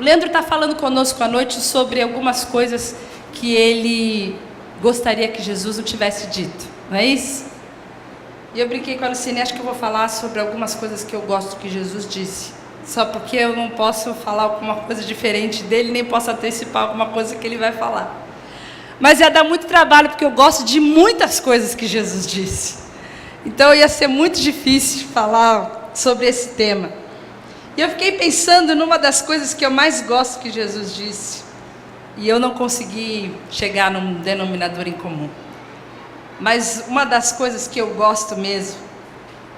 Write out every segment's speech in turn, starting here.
O Leandro está falando conosco à noite sobre algumas coisas que ele gostaria que Jesus não tivesse dito, não é isso? E eu brinquei com a Lucine, acho que eu vou falar sobre algumas coisas que eu gosto que Jesus disse, só porque eu não posso falar alguma coisa diferente dele, nem posso antecipar alguma coisa que ele vai falar. Mas ia dar muito trabalho, porque eu gosto de muitas coisas que Jesus disse. Então ia ser muito difícil falar sobre esse tema. E eu fiquei pensando numa das coisas que eu mais gosto que Jesus disse, e eu não consegui chegar num denominador em comum. Mas uma das coisas que eu gosto mesmo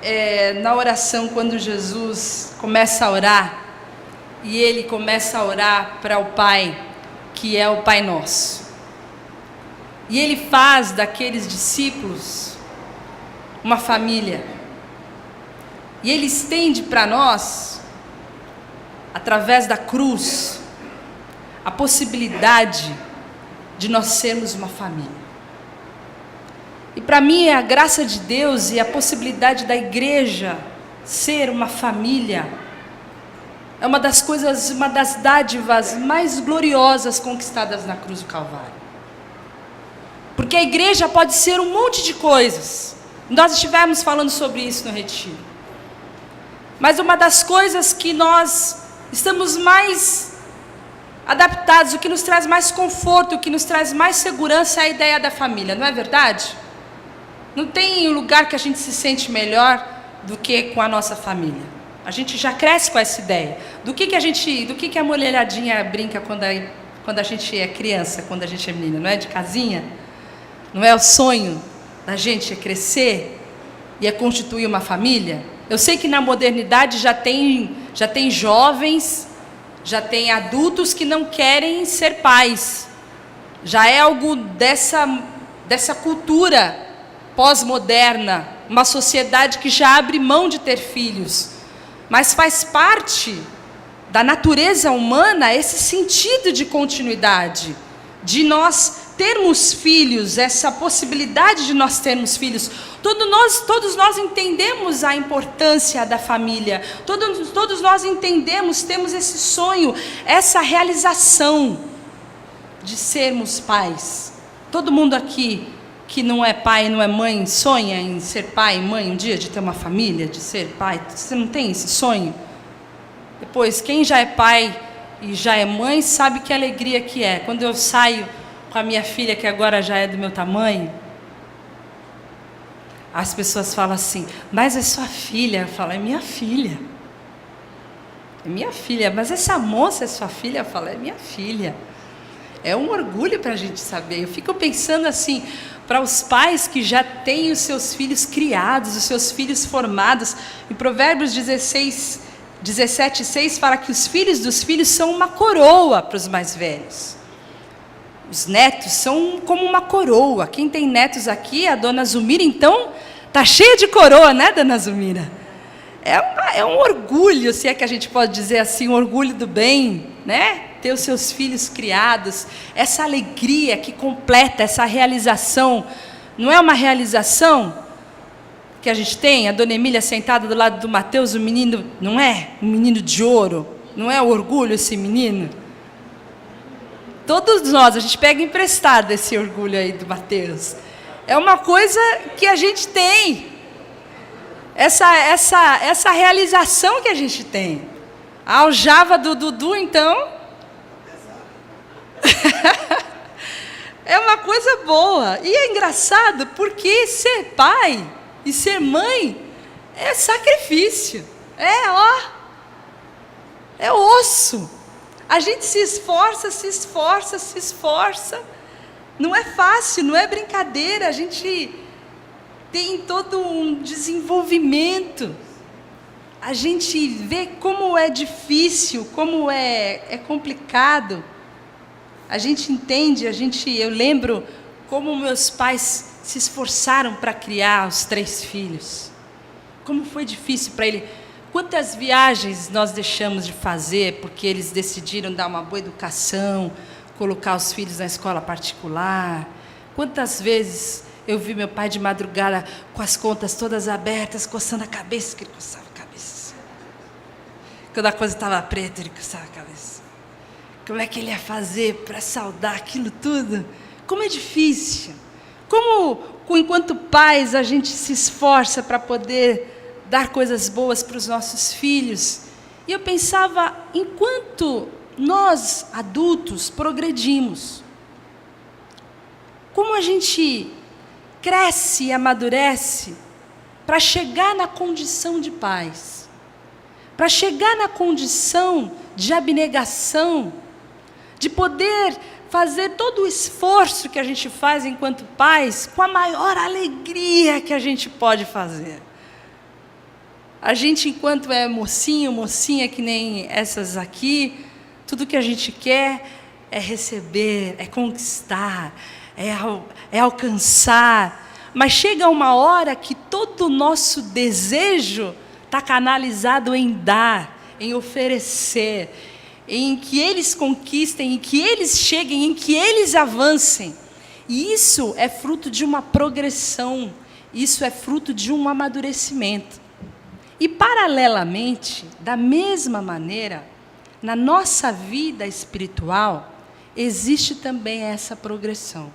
é na oração, quando Jesus começa a orar, e ele começa a orar para o Pai, que é o Pai Nosso. E ele faz daqueles discípulos uma família. E ele estende para nós, através da cruz, a possibilidade de nós sermos uma família. E para mim é a graça de Deus e a possibilidade da igreja ser uma família. É uma das coisas, uma das dádivas mais gloriosas conquistadas na cruz do Calvário. Porque a igreja pode ser um monte de coisas. Nós estivemos falando sobre isso no retiro. Mas uma das coisas que nós estamos mais adaptados, o que nos traz mais conforto, o que nos traz mais segurança é a ideia da família, não é verdade? Não tem lugar que a gente se sente melhor do que com a nossa família. A gente já cresce com essa ideia. Do que a mulheradinha brinca quando a gente é criança, quando a gente é menina, não é? De casinha? Não é o sonho da gente é crescer e é constituir uma família? Eu sei que na modernidade já tem jovens, já tem adultos que não querem ser pais. Já é algo dessa cultura pós-moderna, uma sociedade que já abre mão de ter filhos. Mas faz parte da natureza humana esse sentido de continuidade, de nós termos filhos, essa possibilidade de nós termos filhos. Todos nós entendemos a importância da família, todos nós entendemos, temos esse sonho, essa realização de sermos pais. Todo mundo aqui que não é pai, não é mãe, sonha em ser pai e mãe um dia, de ter uma família, de ser pai. Você não tem esse sonho? Depois, quem já é pai e já é mãe, sabe que alegria que é. Quando eu saio com a minha filha, que agora já é do meu tamanho, as pessoas falam assim, mas é sua filha? Eu falo, é minha filha. É minha filha, mas essa moça é sua filha? Eu falo, é minha filha. É um orgulho para a gente saber. Eu fico pensando assim, para os pais que já têm os seus filhos criados, os seus filhos formados. Em Provérbios 17:6 fala que os filhos dos filhos são uma coroa para os mais velhos. Os netos são como uma coroa. Quem tem netos aqui, a dona Zumira, então, está cheia de coroa, né, dona Zumira? É um orgulho, se é que a gente pode dizer assim, um orgulho do bem, né? Ter os seus filhos criados, essa alegria que completa, essa realização. Não é uma realização que a gente tem? A dona Emília sentada do lado do Mateus, o menino, não é? Um menino de ouro. Não é o orgulho esse menino? Todos nós, a gente pega emprestado esse orgulho aí do Mateus. É uma coisa que a gente tem. Essa realização que a gente tem. A aljava do Dudu, então. É uma coisa boa. E é engraçado porque ser pai e ser mãe é sacrifício. É osso. A gente se esforça. Não é fácil, não é brincadeira. A gente tem todo um desenvolvimento. A gente vê como é difícil, como é complicado. A gente entende, eu lembro como meus pais se esforçaram para criar os 3 filhos. Como foi difícil para ele. Quantas viagens nós deixamos de fazer porque eles decidiram dar uma boa educação, colocar os filhos na escola particular. Quantas vezes eu vi meu pai de madrugada com as contas todas abertas, coçando a cabeça, que ele coçava a cabeça. Quando a coisa estava preta, ele coçava a cabeça. Como é que ele ia fazer para saudar aquilo tudo? Como é difícil. Como, enquanto pais, a gente se esforça para poder dar coisas boas para os nossos filhos. E eu pensava, enquanto nós, adultos, progredimos, como a gente cresce e amadurece para chegar na condição de pais, para chegar na condição de abnegação, de poder fazer todo o esforço que a gente faz enquanto pais com a maior alegria que a gente pode fazer. A gente, enquanto é mocinho, mocinha que nem essas aqui, tudo que a gente quer é receber, é conquistar, é alcançar. Mas chega uma hora que todo o nosso desejo está canalizado em dar, em oferecer, em que eles conquistem, em que eles cheguem, em que eles avancem. E isso é fruto de uma progressão, isso é fruto de um amadurecimento. E, paralelamente, da mesma maneira, na nossa vida espiritual, existe também essa progressão.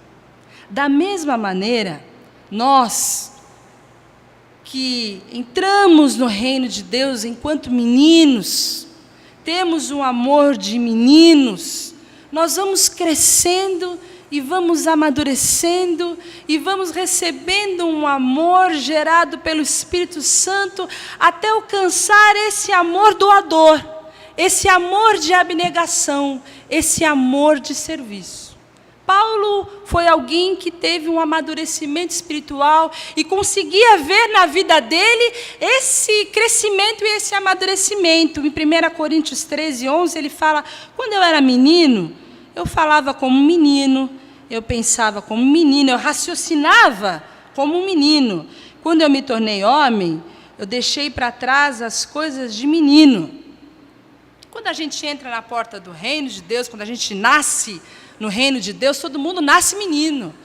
Da mesma maneira, nós que entramos no reino de Deus enquanto meninos, temos um amor de meninos, nós vamos crescendo e vamos amadurecendo e vamos recebendo um amor gerado pelo Espírito Santo até alcançar esse amor doador, esse amor de abnegação, esse amor de serviço. Paulo foi alguém que teve um amadurecimento espiritual e conseguia ver na vida dele esse crescimento e esse amadurecimento. Em 1 Coríntios 13, 11, ele fala, quando eu era menino, eu falava como um menino, eu pensava como um menino, eu raciocinava como um menino. Quando eu me tornei homem, eu deixei para trás as coisas de menino. Quando a gente entra na porta do reino de Deus, quando a gente nasce no reino de Deus, todo mundo nasce menino.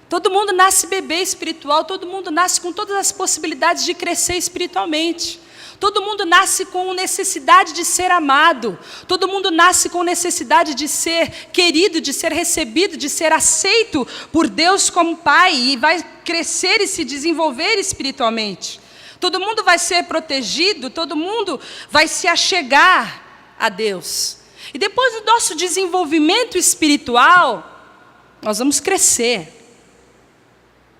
Todo mundo nasce bebê espiritual, todo mundo nasce com todas as possibilidades de crescer espiritualmente. Todo mundo nasce com necessidade de ser amado. Todo mundo nasce com necessidade de ser querido, de ser recebido, de ser aceito por Deus como Pai. E vai crescer e se desenvolver espiritualmente. Todo mundo vai ser protegido, todo mundo vai se achegar a Deus. E depois do nosso desenvolvimento espiritual, nós vamos crescer.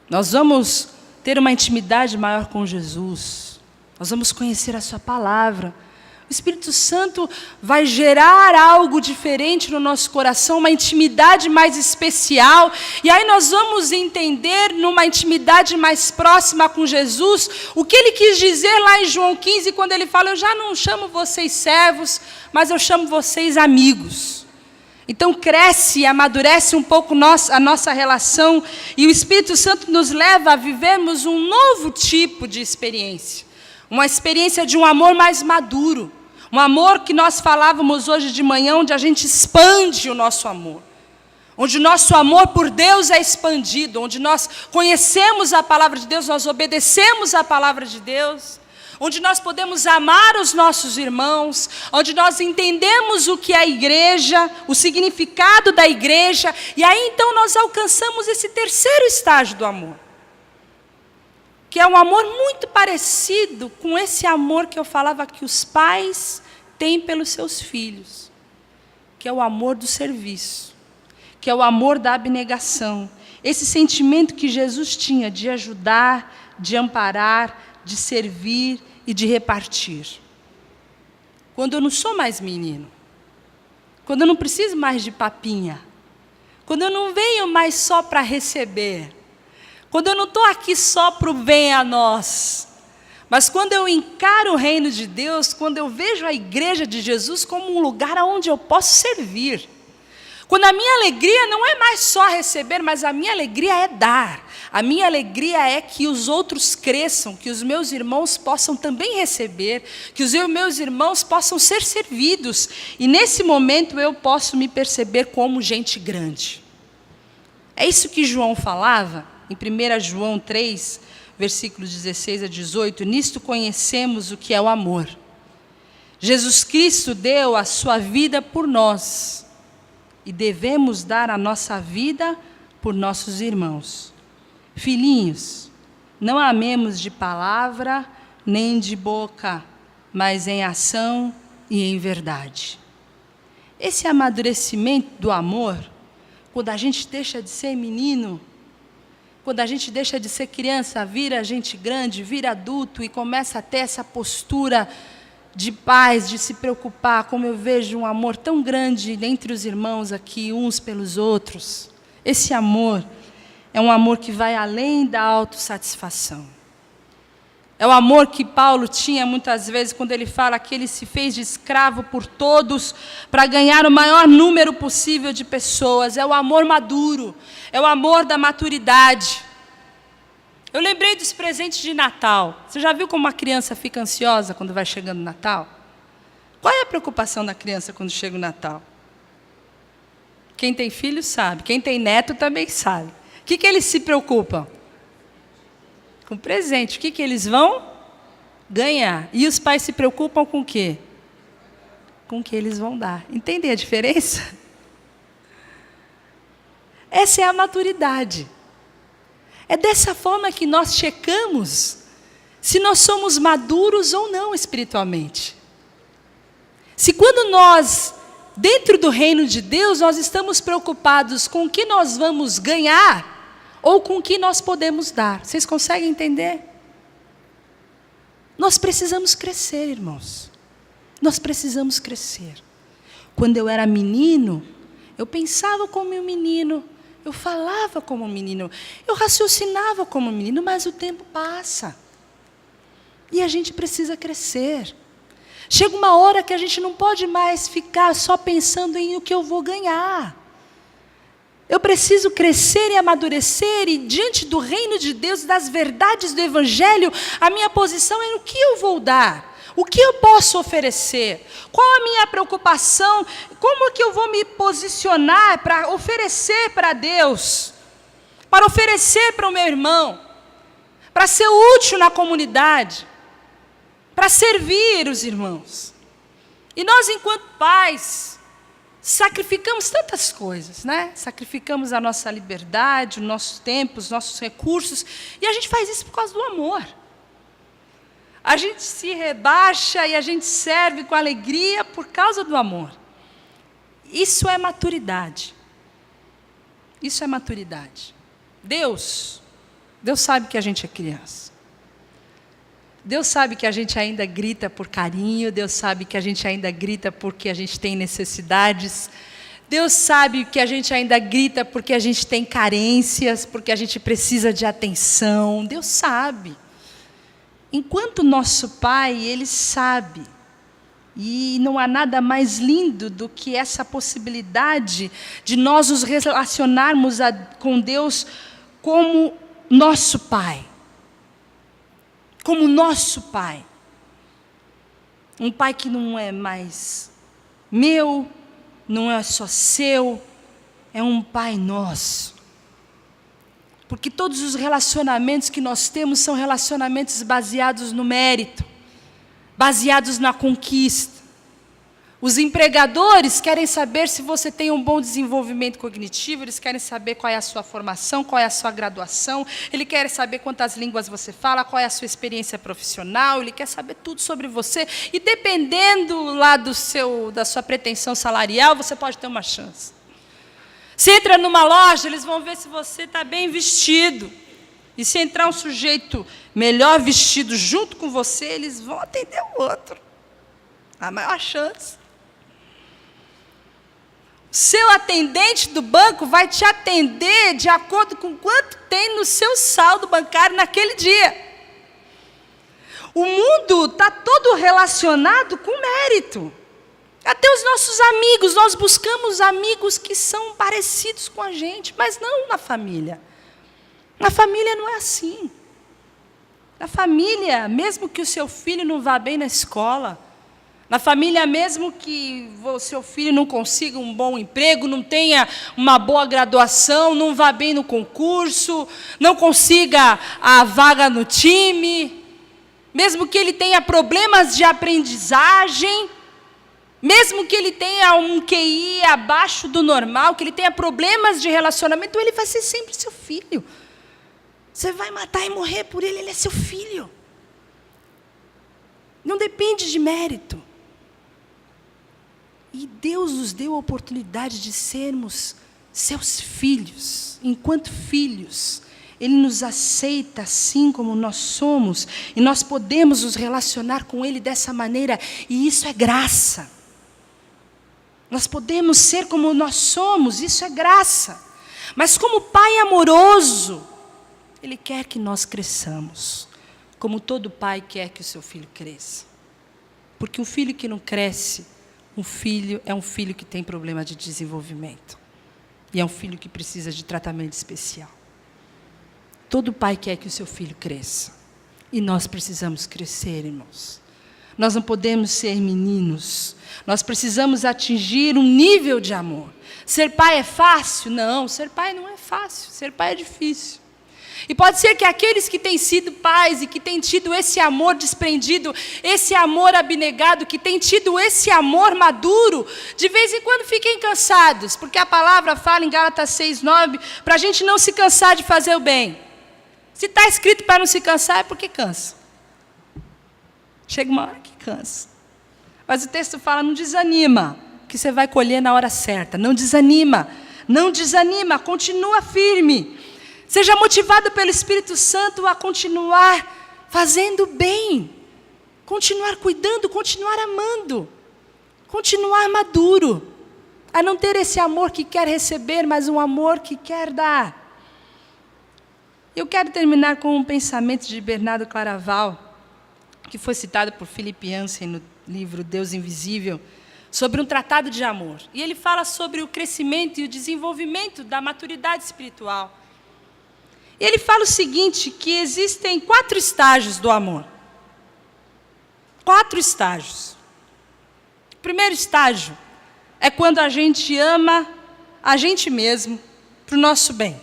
Nós vamos ter uma intimidade maior com Jesus. Nós vamos conhecer a sua palavra. O Espírito Santo vai gerar algo diferente no nosso coração, uma intimidade mais especial. E aí nós vamos entender, numa intimidade mais próxima com Jesus, o que ele quis dizer lá em João 15, quando ele fala, eu já não chamo vocês servos, mas eu chamo vocês amigos. Então cresce e amadurece um pouco a nossa relação, e o Espírito Santo nos leva a vivermos um novo tipo de experiência. Uma experiência de um amor mais maduro. Um amor que nós falávamos hoje de manhã, onde a gente expande o nosso amor. Onde o nosso amor por Deus é expandido. Onde nós conhecemos a palavra de Deus, nós obedecemos a palavra de Deus. Onde nós podemos amar os nossos irmãos. Onde nós entendemos o que é a igreja, o significado da igreja. E aí então nós alcançamos esse terceiro estágio do amor. Que é um amor muito parecido com esse amor que eu falava que os pais têm pelos seus filhos. Que é o amor do serviço. Que é o amor da abnegação. Esse sentimento que Jesus tinha de ajudar, de amparar, de servir e de repartir. Quando eu não sou mais menino. Quando eu não preciso mais de papinha. Quando eu não venho mais só para receber. Quando eu não estou aqui só para o bem a nós, mas quando eu encaro o reino de Deus, quando eu vejo a igreja de Jesus como um lugar onde eu posso servir. Quando a minha alegria não é mais só receber, mas a minha alegria é dar. A minha alegria é que os outros cresçam, que os meus irmãos possam também receber, que os meus irmãos possam ser servidos. E nesse momento eu posso me perceber como gente grande. É isso que João falava? Em 1 João 3, versículos 16 a 18, nisto conhecemos o que é o amor. Jesus Cristo deu a sua vida por nós, e devemos dar a nossa vida por nossos irmãos. Filhinhos, não amemos de palavra nem de boca, mas em ação e em verdade. Esse amadurecimento do amor, quando a gente deixa de ser menino, quando a gente deixa de ser criança, vira gente grande, vira adulto e começa a ter essa postura de paz, de se preocupar, como eu vejo um amor tão grande entre os irmãos aqui, uns pelos outros. Esse amor é um amor que vai além da autossatisfação. É o amor que Paulo tinha muitas vezes quando ele fala que ele se fez de escravo por todos para ganhar o maior número possível de pessoas. É o amor maduro, é o amor da maturidade. Eu lembrei dos presentes de Natal. Você já viu como uma criança fica ansiosa quando vai chegando o Natal? Qual é a preocupação da criança quando chega o Natal? Quem tem filho sabe, quem tem neto também sabe. O que eles se preocupam? Com presente. O que eles vão ganhar? E os pais se preocupam com o quê? Com o que eles vão dar. Entendem a diferença? Essa é a maturidade. É dessa forma que nós checamos se nós somos maduros ou não espiritualmente. Se quando nós, dentro do reino de Deus, nós estamos preocupados com o que nós vamos ganhar ou com o que nós podemos dar. Vocês conseguem entender? Nós precisamos crescer, irmãos. Nós precisamos crescer. Quando eu era menino, eu pensava como um menino, eu falava como um menino, eu raciocinava como um menino, mas o tempo passa. E a gente precisa crescer. Chega uma hora que a gente não pode mais ficar só pensando em o que eu vou ganhar. Eu preciso crescer e amadurecer, e diante do reino de Deus, das verdades do Evangelho, a minha posição é no que eu vou dar, o que eu posso oferecer, qual a minha preocupação, como que eu vou me posicionar para oferecer para Deus, para oferecer para o meu irmão, para ser útil na comunidade, para servir os irmãos. E nós, enquanto pais, sacrificamos tantas coisas, né? Sacrificamos a nossa liberdade, o nosso tempo, os nossos recursos, e a gente faz isso por causa do amor. A gente se rebaixa e a gente serve com alegria por causa do amor. Isso é maturidade. Isso é maturidade. Deus sabe que a gente é criança. Deus sabe que a gente ainda grita por carinho, Deus sabe que a gente ainda grita porque a gente tem necessidades, Deus sabe que a gente ainda grita porque a gente tem carências, porque a gente precisa de atenção, Deus sabe. Enquanto nosso Pai, Ele sabe, e não há nada mais lindo do que essa possibilidade de nós nos relacionarmos com Deus como nosso Pai. Como nosso Pai. Um Pai que não é mais meu, não é só seu, é um Pai nosso. Porque todos os relacionamentos que nós temos são relacionamentos baseados no mérito, baseados na conquista. Os empregadores querem saber se você tem um bom desenvolvimento cognitivo, eles querem saber qual é a sua formação, qual é a sua graduação, ele quer saber quantas línguas você fala, qual é a sua experiência profissional, ele quer saber tudo sobre você, e dependendo lá da sua pretensão salarial, você pode ter uma chance. Se entra numa loja, eles vão ver se você está bem vestido, e se entrar um sujeito melhor vestido junto com você, eles vão atender o outro. A maior chance. Seu atendente do banco vai te atender de acordo com quanto tem no seu saldo bancário naquele dia. O mundo está todo relacionado com mérito. Até os nossos amigos, nós buscamos amigos que são parecidos com a gente, mas não na família. Na família não é assim. Na família, mesmo que o seu filho não vá bem na escola, na família, mesmo que o seu filho não consiga um bom emprego, não tenha uma boa graduação, não vá bem no concurso, não consiga a vaga no time, mesmo que ele tenha problemas de aprendizagem, Mesmo que ele tenha um QI abaixo do normal, que ele tenha problemas de relacionamento, ele vai ser sempre seu filho. Você vai matar e morrer por ele, ele é seu filho. Não depende de mérito. E Deus nos deu a oportunidade de sermos seus filhos. Enquanto filhos, Ele nos aceita assim como nós somos. E nós podemos nos relacionar com Ele dessa maneira. E isso é graça. Nós podemos ser como nós somos, isso é graça. Mas como Pai amoroso, Ele quer que nós cresçamos. Como todo pai quer que o seu filho cresça. Porque um filho que não cresce, um filho é um filho que tem problema de desenvolvimento. E é um filho que precisa de tratamento especial. Todo pai quer que o seu filho cresça. E nós precisamos crescer, irmãos. Nós não podemos ser meninos. Nós precisamos atingir um nível de amor. Ser pai é fácil? Não, ser pai não é fácil. Ser pai é difícil. E pode ser que aqueles que têm sido pais e que têm tido esse amor desprendido, esse amor abnegado, que têm tido esse amor maduro, de vez em quando fiquem cansados, porque a palavra fala em Gálatas 6:9, para a gente não se cansar de fazer o bem. Se está escrito para não se cansar, é porque cansa. Chega uma hora que cansa. Mas o texto fala, não desanima, que você vai colher na hora certa. Não desanima, não desanima, continua firme. Seja motivado pelo Espírito Santo a continuar fazendo bem, continuar cuidando, continuar amando, continuar maduro, a não ter esse amor que quer receber, mas um amor que quer dar. Eu quero terminar com um pensamento de Bernardo Claraval, que foi citado por Philip Yancey no livro Deus Invisível, sobre um tratado de amor. E ele fala sobre o crescimento e o desenvolvimento da maturidade espiritual. E ele fala o seguinte, que existem 4 estágios do amor. 4 estágios. O primeiro estágio é quando a gente ama a gente mesmo para o nosso bem.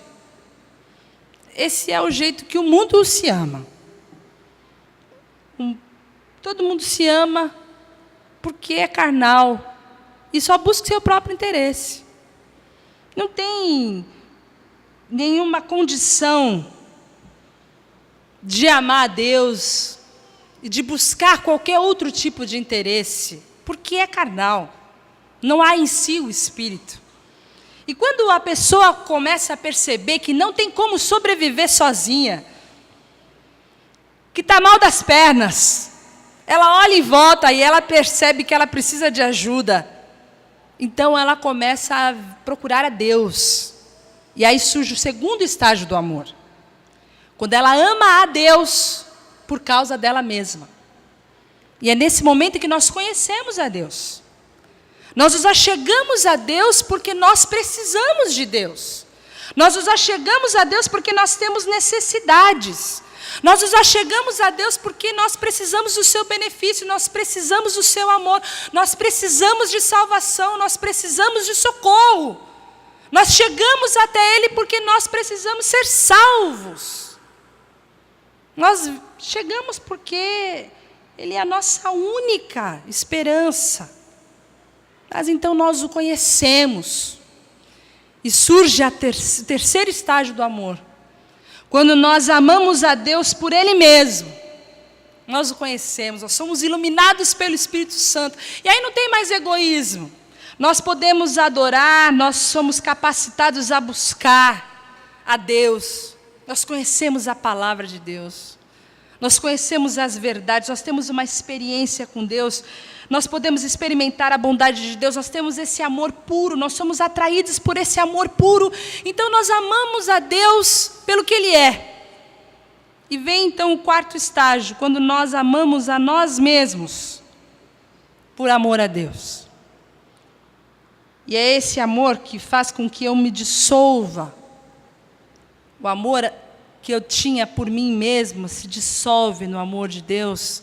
Esse é o jeito que o mundo se ama. Todo mundo se ama porque é carnal e só busca o seu próprio interesse. Não tem nenhuma condição de amar a Deus e de buscar qualquer outro tipo de interesse, porque é carnal. Não há em si o Espírito. E quando a pessoa começa a perceber que não tem como sobreviver sozinha, que está mal das pernas, ela olha em volta e ela percebe que ela precisa de ajuda. Então ela começa a procurar a Deus. E aí surge o segundo estágio do amor. Quando ela ama a Deus por causa dela mesma. E é nesse momento que nós conhecemos a Deus. Nós nos achegamos a Deus porque nós precisamos de Deus. Nós nos achegamos a Deus porque nós temos necessidades. Nós nos achegamos a Deus porque nós precisamos do seu benefício, nós precisamos do seu amor, nós precisamos de salvação, nós precisamos de socorro. Nós chegamos até Ele porque nós precisamos ser salvos. Nós chegamos porque Ele é a nossa única esperança. Mas então nós o conhecemos. E surge o terceiro estágio do amor. Quando nós amamos a Deus por Ele mesmo. Nós o conhecemos, nós somos iluminados pelo Espírito Santo. E aí não tem mais egoísmo. Nós podemos adorar, nós somos capacitados a buscar a Deus. Nós conhecemos a palavra de Deus. Nós conhecemos as verdades, nós temos uma experiência com Deus. Nós podemos experimentar a bondade de Deus, nós temos esse amor puro, nós somos atraídos por esse amor puro. Então nós amamos a Deus pelo que Ele é. E vem então o quarto estágio, quando nós amamos a nós mesmos por amor a Deus. E é esse amor que faz com que eu me dissolva. O amor que eu tinha por mim mesmo se dissolve no amor de Deus.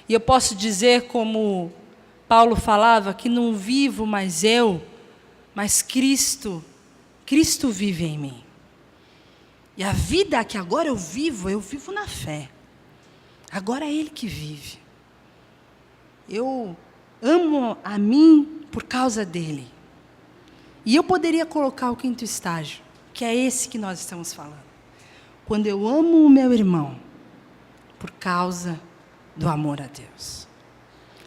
E eu posso dizer, como Paulo falava, que não vivo mais eu, mas Cristo vive em mim. E a vida que agora eu vivo na fé. Agora é Ele que vive. Eu amo a mim por causa dele. E eu poderia colocar o 5º estágio, que é esse que nós estamos falando. Quando eu amo o meu irmão por causa do amor a Deus.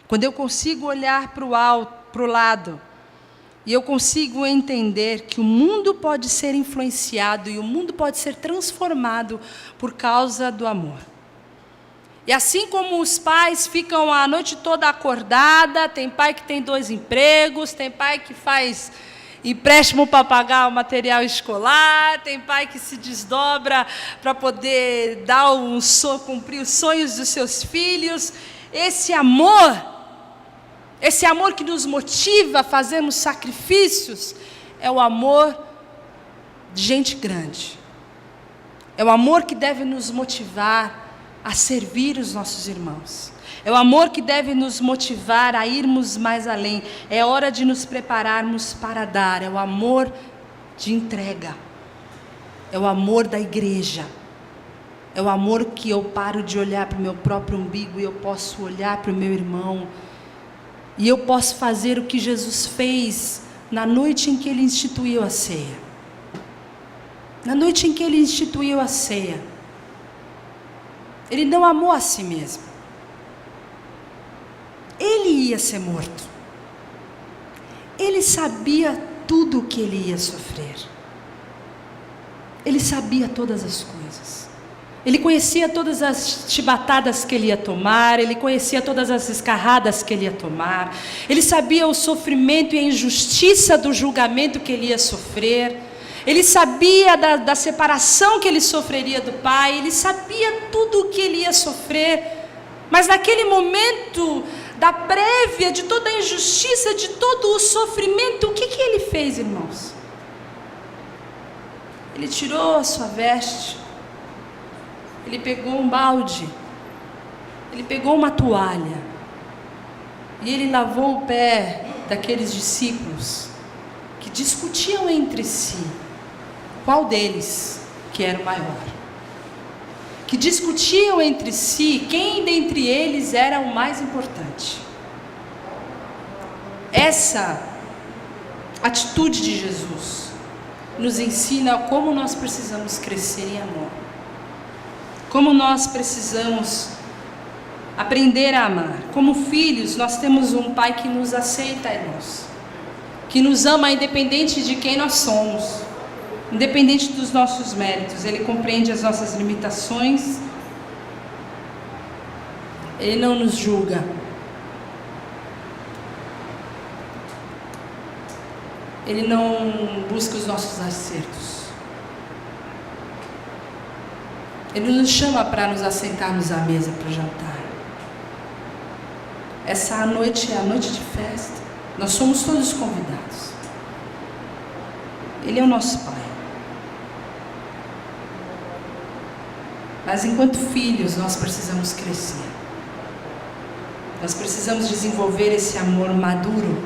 Quando eu consigo olhar para o lado e eu consigo entender que o mundo pode ser influenciado e o mundo pode ser transformado por causa do amor. E assim como os pais ficam a noite toda acordada, tem pai que tem 2 empregos, tem pai que faz empréstimo para pagar o material escolar, tem pai que se desdobra para poder cumprir os sonhos dos seus filhos. Esse amor que nos motiva a fazermos sacrifícios, é o amor de gente grande. É o amor que deve nos motivar a servir os nossos irmãos. É o amor que deve nos motivar a irmos mais além. É hora de nos prepararmos para dar. É o amor de entrega. É o amor da igreja. É o amor que eu paro de olhar para o meu próprio umbigo e eu posso olhar para o meu irmão. E eu posso fazer o que Jesus fez na noite em que Ele instituiu a ceia. Na noite em que Ele instituiu a ceia, Ele não amou a si mesmo. Ele ia ser morto. Ele sabia tudo o que Ele ia sofrer. Ele sabia todas as coisas. Ele conhecia todas as chibatadas que Ele ia tomar. Ele conhecia todas as escarradas que Ele ia tomar. Ele sabia o sofrimento e a injustiça do julgamento que Ele ia sofrer. Ele sabia da separação que Ele sofreria do Pai. Ele sabia tudo o que Ele ia sofrer. Mas naquele momento da prévia, de toda a injustiça, de todo o sofrimento, o que Ele fez, irmãos? Ele tirou a sua veste, Ele pegou um balde, Ele pegou uma toalha, e Ele lavou o pé daqueles discípulos que discutiam entre si qual deles que era o maior. Que discutiam entre si quem dentre eles era o mais importante. Essa atitude de Jesus nos ensina como nós precisamos crescer em amor. Como nós precisamos aprender a amar. Como filhos, nós temos um Pai que nos aceita, irmãos. Que nos ama independente de quem nós somos. Independente dos nossos méritos. Ele compreende as nossas limitações. Ele não nos julga. Ele não busca os nossos acertos. Ele nos chama para nos assentarmos à mesa para jantar. Essa noite é a noite de festa. Nós somos todos convidados. Ele é o nosso Pai. Mas enquanto filhos, nós precisamos crescer. Nós precisamos desenvolver esse amor maduro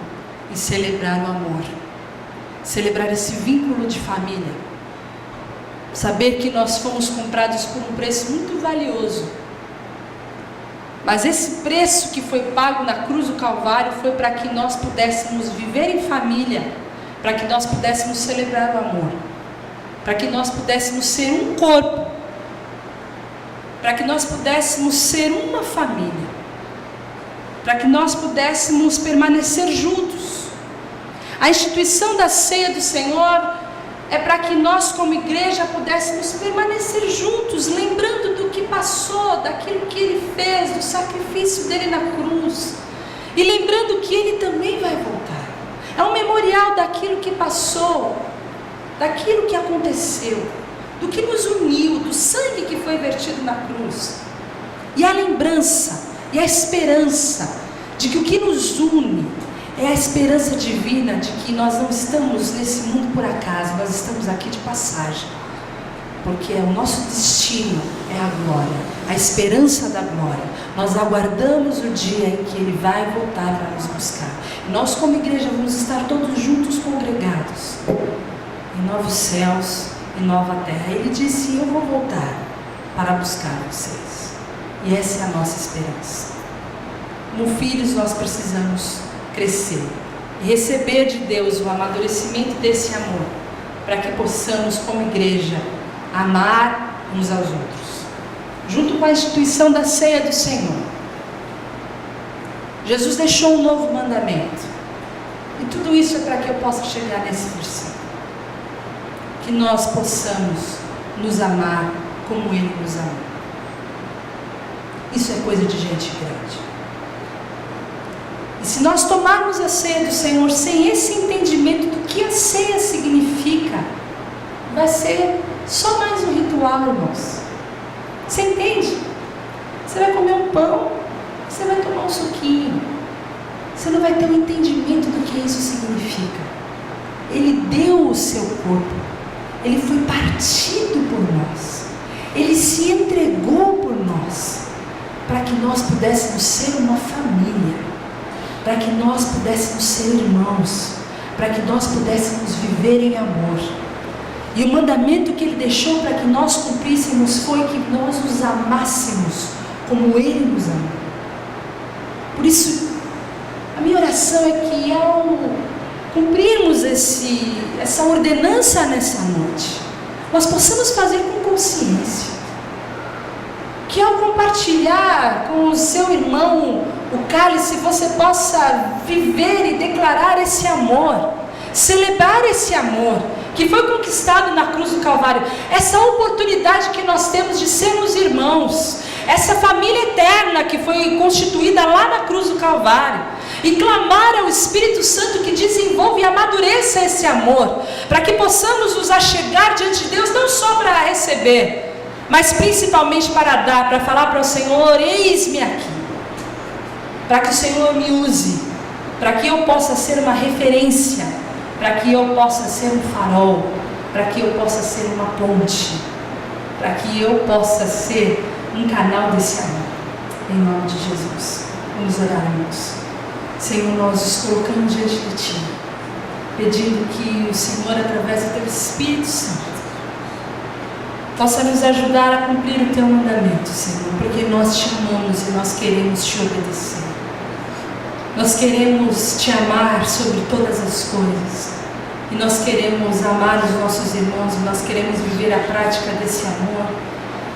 e celebrar o amor. Celebrar esse vínculo de família. Saber que nós fomos comprados por um preço muito valioso. Mas esse preço que foi pago na cruz do Calvário foi para que nós pudéssemos viver em família. Para que nós pudéssemos celebrar o amor. Para que nós pudéssemos ser um corpo. Para que nós pudéssemos ser uma família, para que nós pudéssemos permanecer juntos. A instituição da ceia do Senhor é para que nós como igreja pudéssemos permanecer juntos, lembrando do que passou, daquilo que Ele fez, do sacrifício dEle na cruz, e lembrando que Ele também vai voltar. É um memorial daquilo que passou, daquilo que aconteceu, do que nos uniu, do sangue que foi vertido na cruz. E a lembrança e a esperança de que o que nos une é a esperança divina de que nós não estamos nesse mundo por acaso, nós estamos aqui de passagem. Porque o nosso destino é a glória, a esperança da glória. Nós aguardamos o dia em que Ele vai voltar para nos buscar. E nós como igreja vamos estar todos juntos congregados em novos céus e nova terra. Ele disse: eu vou voltar para buscar vocês. E essa é a nossa esperança. como filhos, nós precisamos crescer e receber de Deus o amadurecimento desse amor, para que possamos, como igreja, amar uns aos outros, junto com a instituição da ceia do Senhor. Jesus deixou um novo mandamento, e tudo isso é para que eu possa chegar nesse versículo, que nós possamos nos amar como Ele nos amou. Isso é coisa de gente grande. E se nós tomarmos a ceia do Senhor sem esse entendimento do que a ceia significa, vai ser só mais um ritual, irmãos. Você entende? Você vai comer um pão, você vai tomar um suquinho, você não vai ter um entendimento do que isso significa. Ele deu o seu corpo, Ele foi partido por nós, Ele se entregou por nós, para que nós pudéssemos ser uma família, para que nós pudéssemos ser irmãos, para que nós pudéssemos viver em amor. E o mandamento que Ele deixou para que nós cumpríssemos foi que nós nos amássemos como Ele nos amou. Por isso, a minha oração é que ao cumprirmos essa ordenança nessa noite, nós possamos fazer com consciência, que ao compartilhar com o seu irmão o cálice, você possa viver e declarar esse amor, celebrar esse amor que foi conquistado na cruz do Calvário, essa oportunidade que nós temos de sermos irmãos, essa família eterna que foi constituída lá na cruz do Calvário, e clamar ao Espírito Santo que desenvolva e amadureça esse amor, para que possamos nos achegar diante de Deus, não só para receber, mas principalmente para dar, para falar para o Senhor: eis-me aqui, para que o Senhor me use, para que eu possa ser uma referência, para que eu possa ser um farol, para que eu possa ser uma ponte, para que eu possa ser um canal desse amor, em nome de Jesus. Vamos orar, irmãos. Senhor, nós nos colocamos diante de Ti, pedindo que o Senhor, através do Teu Espírito Santo, possa nos ajudar a cumprir o Teu mandamento, Senhor, porque nós Te amamos e nós queremos Te obedecer. Nós queremos Te amar sobre todas as coisas, e nós queremos amar os nossos irmãos, e nós queremos viver a prática desse amor.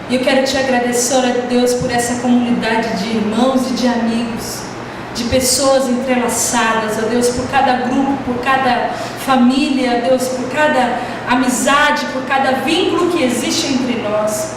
E eu quero Te agradecer, ó Deus, por essa comunidade de irmãos e de amigos, de pessoas entrelaçadas, ó Deus, por cada grupo, por cada família, ó Deus, por cada amizade, por cada vínculo que existe entre nós.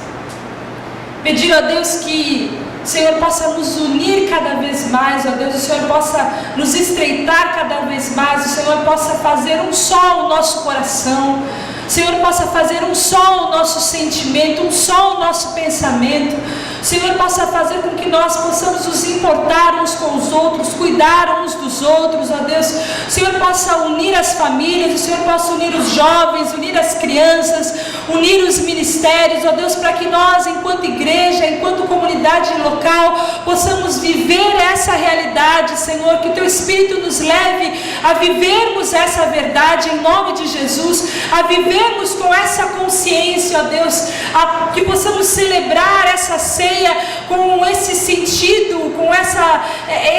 Pedir, ó Deus, que o Senhor possa nos unir cada vez mais, ó Deus, o Senhor possa nos estreitar cada vez mais, o Senhor possa fazer um só o nosso coração, o Senhor possa fazer um só o nosso sentimento, um só o nosso pensamento, o Senhor possa fazer com que nós possamos nos importar uns com os outros, cuidar uns dos outros, ó Deus, o Senhor possa unir as famílias, o Senhor possa unir os jovens, unir as crianças, unir os ministérios, ó Deus, para que nós, enquanto igreja, enquanto comunidade local, possamos viver essa realidade, Senhor, que o Teu Espírito nos leve a vivermos essa verdade em nome de Jesus, a vivermos com essa consciência, ó Deus, que possamos celebrar essa ceia com esse sentido, com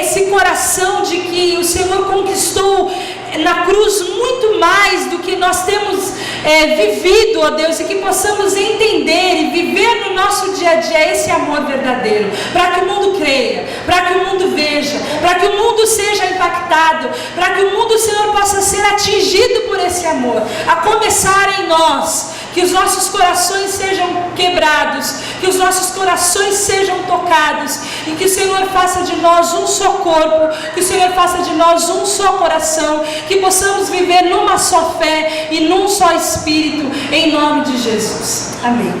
esse coração de que o Senhor conquistou na cruz muito mais do que nós temos vivido, ó Deus, e que possamos entender e viver no nosso dia a dia esse amor verdadeiro, para que o mundo creia, para que o mundo veja, para que o mundo seja impactado, para que o mundo, Senhor, possa ser atingido por esse amor, a começar em nós, que os nossos corações sejam quebrados, que os nossos corações sejam tocados, e que o Senhor faça de nós um só corpo, que o Senhor faça de nós um só coração, que possamos viver numa só fé e num só Espírito, em nome de Jesus. Amém.